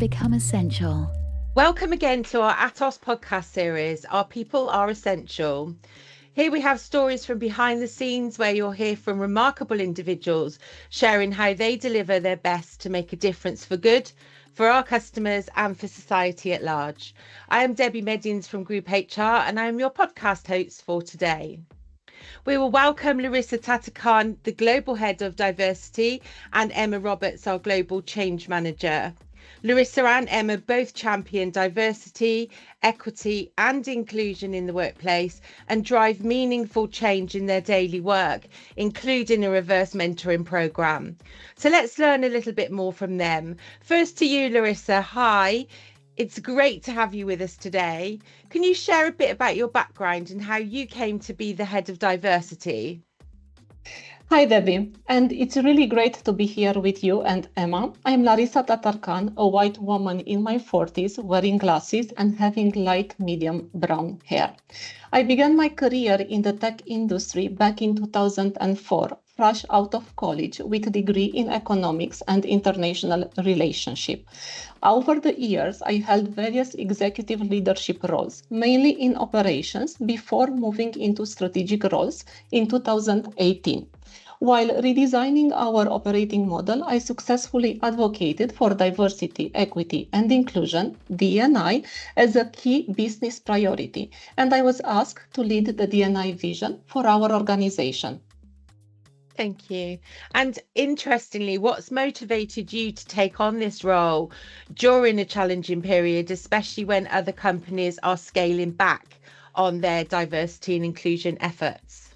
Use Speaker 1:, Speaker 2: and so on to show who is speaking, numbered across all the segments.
Speaker 1: become essential.
Speaker 2: Welcome again to our Atos podcast series, Our People Are Essential. Here we have stories from behind the scenes where you'll hear from remarkable individuals sharing how they deliver their best to make a difference for good, for our customers and for society at large. I am Debbie Meddins from Group HR and I am your podcast host for today. We will welcome Larisa Tatarcan, the Global Head of Diversity, and Emma Roberts, our Global Change Manager. Larisa and Emma both champion diversity, equity and inclusion in the workplace and drive meaningful change in their daily work, including a reverse mentoring programme. So let's learn a little bit more from them. First to you, Larisa. Hi. It's great to have you with us today. Can you share a bit about your background and how you came to be the head of diversity?
Speaker 3: Hi, Debbie, and it's really great to be here with you and Emma. I'm Larisa Tatarcan, a white woman in my 40s, wearing glasses and having light medium brown hair. I began my career in the tech industry back in 2004, fresh out of college with a degree in economics and international relationship. Over the years, I held various executive leadership roles, mainly in operations, before moving into strategic roles in 2018. While redesigning our operating model, I successfully advocated for diversity, equity, and inclusion, D&I, as a key business priority, and I was asked to lead the D&I vision for our organization.
Speaker 2: Thank you. And interestingly, what's motivated you to take on this role during a challenging period, especially when other companies are scaling back on their diversity and inclusion efforts?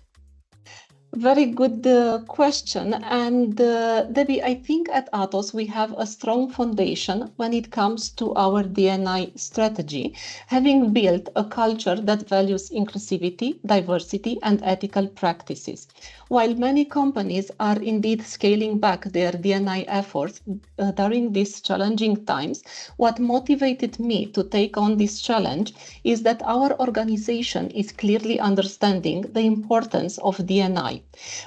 Speaker 3: Very good question. And Debbie, I think at Atos we have a strong foundation when it comes to our D&I strategy, having built a culture that values inclusivity, diversity, and ethical practices. While many companies are indeed scaling back their D&I efforts during these challenging times, what motivated me to take on this challenge is that our organization is clearly understanding the importance of D&I.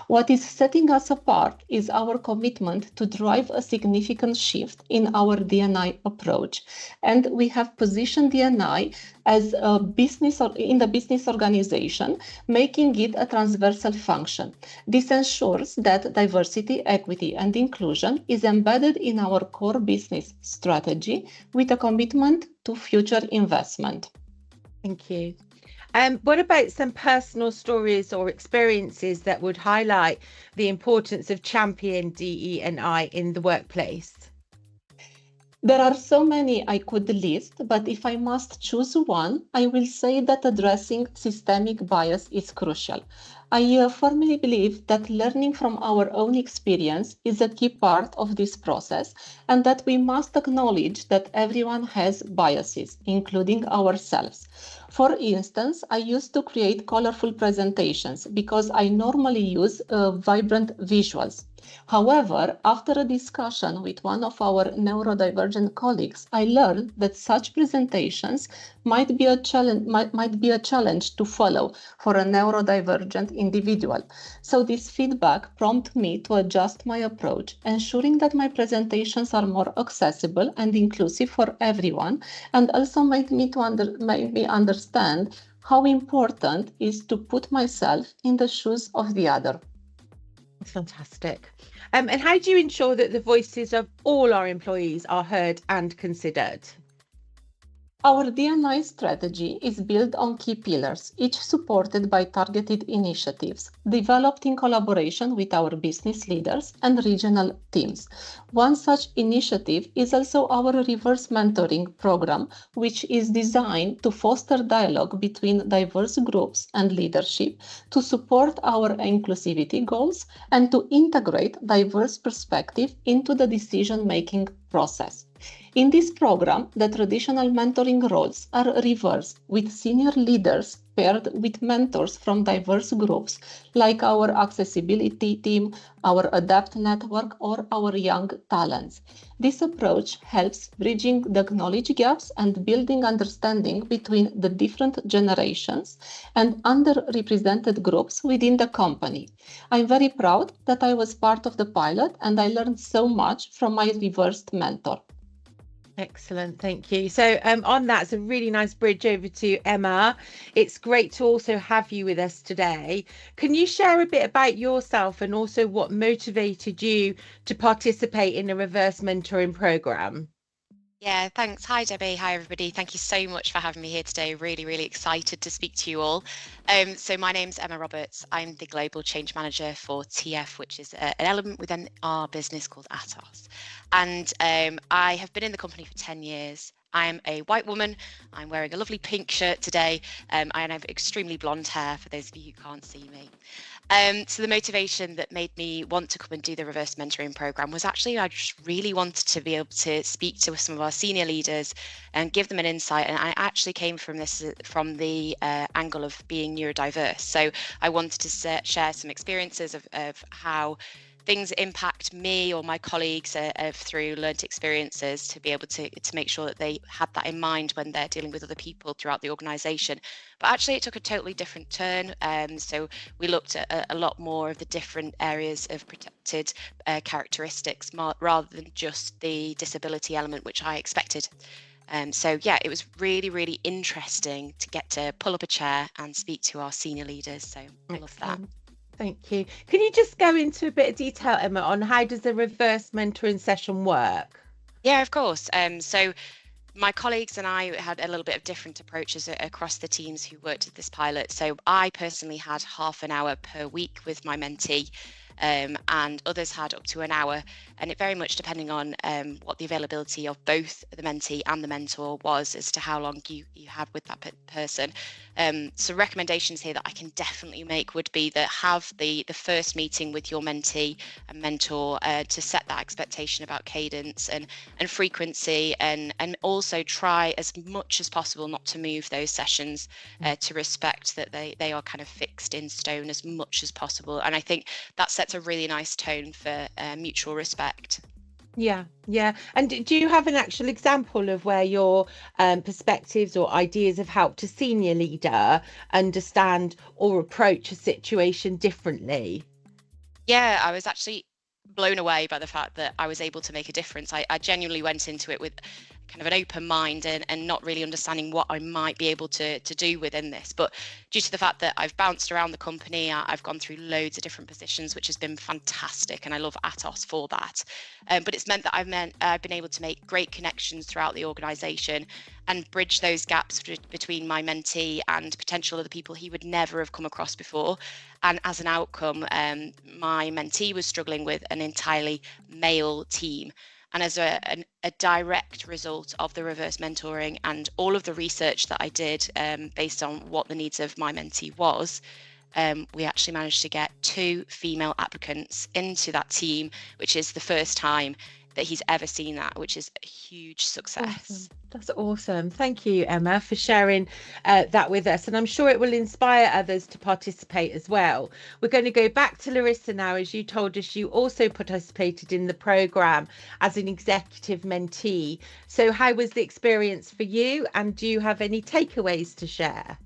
Speaker 3: What is setting us apart is our commitment to drive a significant shift in our D&I approach. And we have positioned D&I as a business or in the business organization, making it a transversal function. This ensures that diversity, equity, and inclusion is embedded in our core business strategy with a commitment to future investment.
Speaker 2: Thank you. What about some personal stories or experiences that would highlight the importance of champion DE&I in the workplace?
Speaker 3: There are so many I could list, but if I must choose one, I will say that addressing systemic bias is crucial. I firmly believe that learning from our own experience is a key part of this process, and that we must acknowledge that everyone has biases, including ourselves. For instance, I used to create colorful presentations because I normally use vibrant visuals. However, after a discussion with one of our neurodivergent colleagues, I learned that such presentations might be a challenge to follow for a neurodivergent individual. So this feedback prompted me to adjust my approach, ensuring that my presentations are more accessible and inclusive for everyone, and also made me understand how important it is to put myself in the shoes of the other.
Speaker 2: That's fantastic. And how do you ensure that the voices of all our employees are heard and considered?
Speaker 3: Our D&I strategy is built on key pillars, each supported by targeted initiatives, developed in collaboration with our business leaders and regional teams. One such initiative is also our reverse mentoring program, which is designed to foster dialogue between diverse groups and leadership, to support our inclusivity goals, and to integrate diverse perspectives into the decision-making process. In this program, the traditional mentoring roles are reversed, with senior leaders paired with mentors from diverse groups, like our accessibility team, our ADAPT network, or our young talents. This approach helps bridging the knowledge gaps and building understanding between the different generations and underrepresented groups within the company. I'm very proud that I was part of the pilot, and I learned so much from my reversed mentor.
Speaker 2: Excellent, thank you. So on that, it's a really nice bridge over to Emma. It's great to also have you with us today. Can you share a bit about yourself and also what motivated you to participate in a reverse mentoring program?
Speaker 1: Yeah, thanks. Hi, Debbie. Hi, everybody. Thank you so much for having me here today. Really, really excited to speak to you all. So my name's Emma Roberts. I'm the Global Change Manager for TF, which is an element within our business called Atos. And I have been in the company for 10 years. I'm a white woman. I'm wearing a lovely pink shirt today, and I have extremely blonde hair for those of you who can't see me. So the motivation that made me want to come and do the reverse mentoring program was actually I just really wanted to be able to speak to some of our senior leaders and give them an insight. And I actually came from this from the angle of being neurodiverse. So I wanted to share some experiences of how things impact me or my colleagues through learnt experiences to be able to make sure that they had that in mind when they're dealing with other people throughout the organisation. But actually it took a totally different turn. So we looked at a lot more of the different areas of protected characteristics rather than just the disability element, which I expected. So yeah, it was really, really interesting to get to pull up a chair and speak to our senior leaders. So I love that.
Speaker 2: Thank you. Can you just go into a bit of detail, Emma, on how does a reverse mentoring session work?
Speaker 1: Yeah, of course. So my colleagues and I had a little bit of different approaches across the teams who worked at this pilot. So I personally had half an hour per week with my mentee, and others had up to an hour, and it very much depending on what the availability of both the mentee and the mentor was as to how long you had with that person. So recommendations here that I can definitely make would be that have the first meeting with your mentee and mentor to set that expectation about cadence and frequency, and also try as much as possible not to move those sessions to respect that they are kind of fixed in stone as much as possible. And I think that sets a really nice tone for mutual respect.
Speaker 2: Yeah. And do you have an actual example of where your perspectives or ideas have helped a senior leader understand or approach a situation differently?
Speaker 1: Yeah, I was actually blown away by the fact that I was able to make a difference. I genuinely went into it with kind of an open mind and not really understanding what I might be able to do within this. But due to the fact that I've bounced around the company, I've gone through loads of different positions, which has been fantastic. And I love Atos for that. But it's meant that I've been able to make great connections throughout the organization and bridge those gaps between my mentee and potential other people he would never have come across before. And as an outcome, my mentee was struggling with an entirely male team. And as a direct result of the reverse mentoring and all of the research that I did based on what the needs of my mentee was, we actually managed to get 2 female applicants into that team, which is the first time that he's ever seen that, which is a huge success.
Speaker 2: Awesome. That's awesome. Thank you, Emma, for sharing that with us. And I'm sure it will inspire others to participate as well. We're going to go back to Larisa now. As you told us, you also participated in the programme as an executive mentee. So how was the experience for you? And do you have any takeaways to share?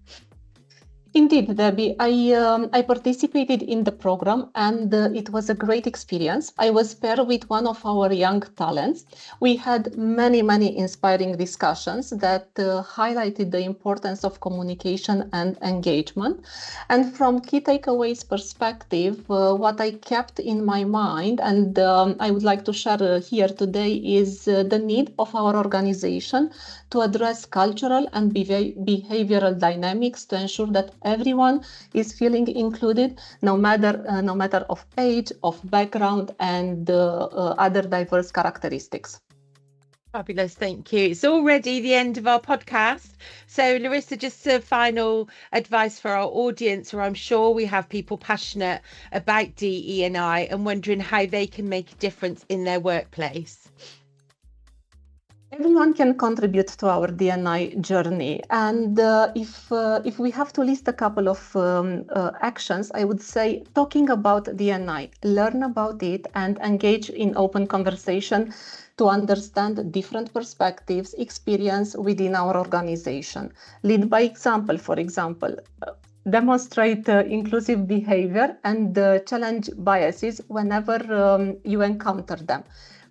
Speaker 3: Indeed, Debbie, I participated in the program and it was a great experience. I was paired with one of our young talents. We had many inspiring discussions that highlighted the importance of communication and engagement. And from key takeaways perspective, what I kept in my mind and I would like to share here today is the need of our organization to address cultural and behavioral dynamics to ensure that everyone is feeling included, no matter of age, of background, and other diverse characteristics.
Speaker 2: Fabulous, thank you. It's already the end of our podcast. So, Larisa, just a final advice for our audience, where I'm sure we have people passionate about DE&I and wondering how they can make a difference in their workplace.
Speaker 3: Everyone can contribute to our D&I journey, and if we have to list a couple of actions, I would say talking about D&I, learn about it, and engage in open conversation to understand different perspectives, experience within our organization. Lead by example, for example. Demonstrate inclusive behavior and challenge biases whenever you encounter them.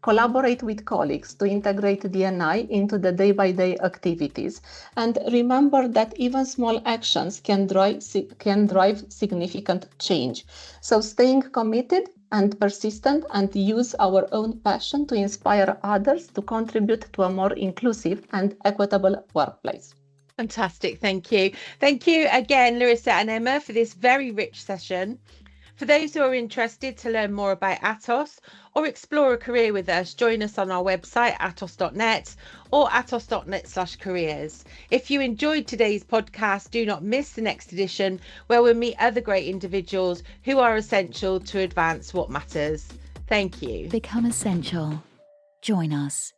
Speaker 3: collaborate with colleagues to integrate D&I into the day-by-day activities. And remember that even small actions can drive significant change. So staying committed and persistent, and use our own passion to inspire others to contribute to a more inclusive and equitable workplace.
Speaker 2: Fantastic. Thank you. Thank you again, Larisa and Emma, for this very rich session. For those who are interested to learn more about Atos or explore a career with us, join us on our website, atos.net or atos.net/careers. If you enjoyed today's podcast, do not miss the next edition, where we'll meet other great individuals who are essential to advance what matters. Thank you.
Speaker 4: Become essential. Join us.